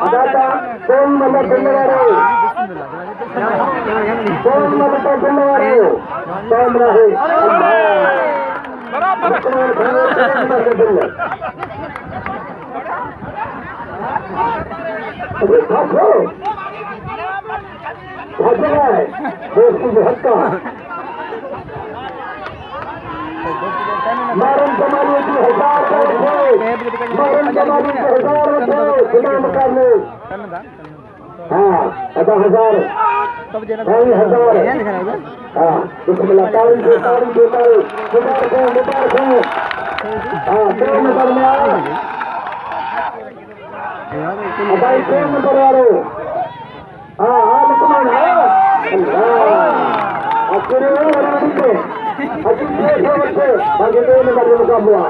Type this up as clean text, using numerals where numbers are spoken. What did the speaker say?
आता दोन नंबर पिल्लवारे मारून जमाने मुकाबले हाँ आता 1000 हाँ ट्रेन नंबर में आओ ट्रेन नंबर वाले हाँ लक्ष्मण बाकी ट्रेन नंबर मुकाबला